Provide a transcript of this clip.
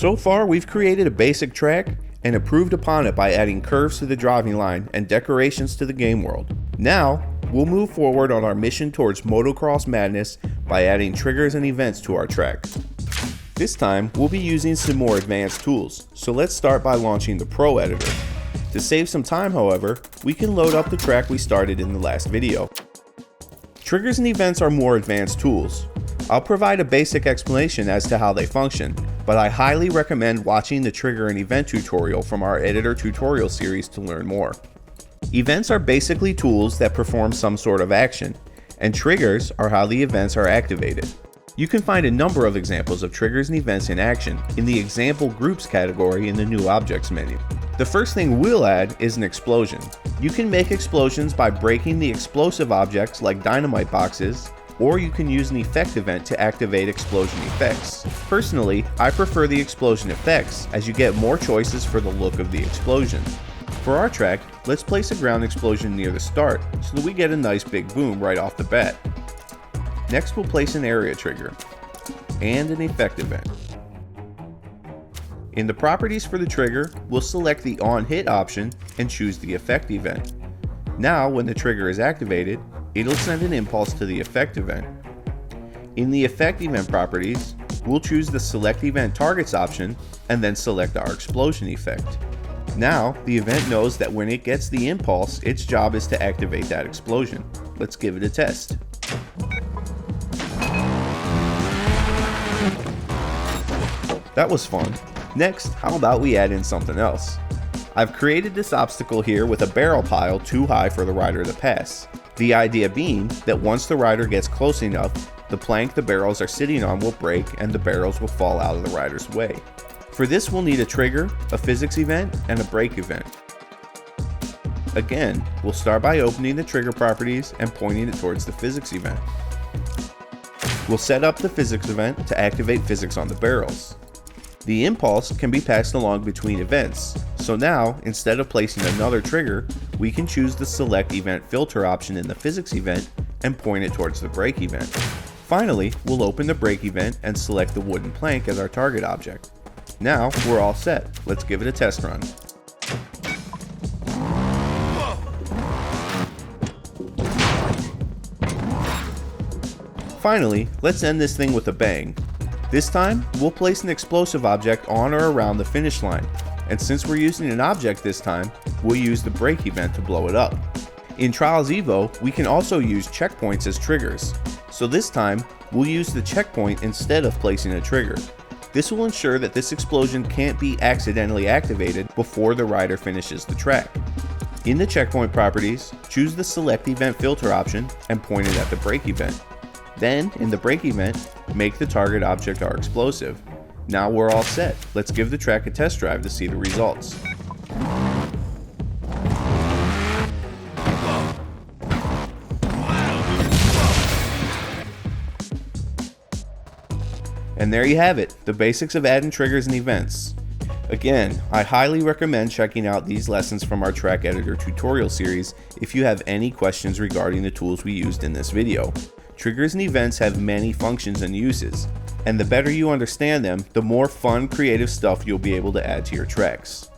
So far, we've created a basic track and improved upon it by adding curves to the driving line and decorations to the game world. Now, we'll move forward on our mission towards motocross madness by adding triggers and events to our track. This time, we'll be using some more advanced tools, so let's start by launching the Pro Editor. To save some time, however, we can load up the track we started in the last video. Triggers and events are more advanced tools. I'll provide a basic explanation as to how they function, but I highly recommend watching the trigger and event tutorial from our editor tutorial series to learn more. Events are basically tools that perform some sort of action, and triggers are how the events are activated. You can find a number of examples of triggers and events in action in the Example Groups category in the New Objects menu. The first thing we'll add is an explosion. You can make explosions by breaking the explosive objects like dynamite boxes, or you can use an effect event to activate explosion effects. Personally, I prefer the explosion effects as you get more choices for the look of the explosion. For our track, let's place a ground explosion near the start so that we get a nice big boom right off the bat. Next, we'll place an area trigger and an effect event. In the properties for the trigger, we'll select the On Hit option and choose the effect event. Now, when the trigger is activated, it'll send an impulse to the effect event. In the effect event properties, we'll choose the Select Event Targets option and then select our explosion effect. Now, the event knows that when it gets the impulse, its job is to activate that explosion. Let's give it a test. That was fun. Next, how about we add in something else? I've created this obstacle here with a barrel pile too high for the rider to pass. The idea being that once the rider gets close enough, the plank the barrels are sitting on will break and the barrels will fall out of the rider's way. For this, we'll need a trigger, a physics event, and a break event. Again, we'll start by opening the trigger properties and pointing it towards the physics event. We'll set up the physics event to activate physics on the barrels. The impulse can be passed along between events, so now, instead of placing another trigger, we can choose the Select Event Filter option in the physics event and point it towards the break event. Finally, we'll open the break event and select the wooden plank as our target object. Now, we're all set. Let's give it a test run. Finally, let's end this thing with a bang. This time, we'll place an explosive object on or around the finish line, and since we're using an object this time, we'll use the break event to blow it up. In Trials Evo, we can also use checkpoints as triggers, so this time, we'll use the checkpoint instead of placing a trigger. This will ensure that this explosion can't be accidentally activated before the rider finishes the track. In the checkpoint properties, choose the Select Event Filter option and point it at the break event. Then, in the break event, make the target object our explosive. Now we're all set. Let's give the track a test drive to see the results. And there you have it, the basics of adding triggers and events. Again, I highly recommend checking out these lessons from our track editor tutorial series if you have any questions regarding the tools we used in this video. Triggers and events have many functions and uses, and the better you understand them, the more fun, creative stuff you'll be able to add to your tracks.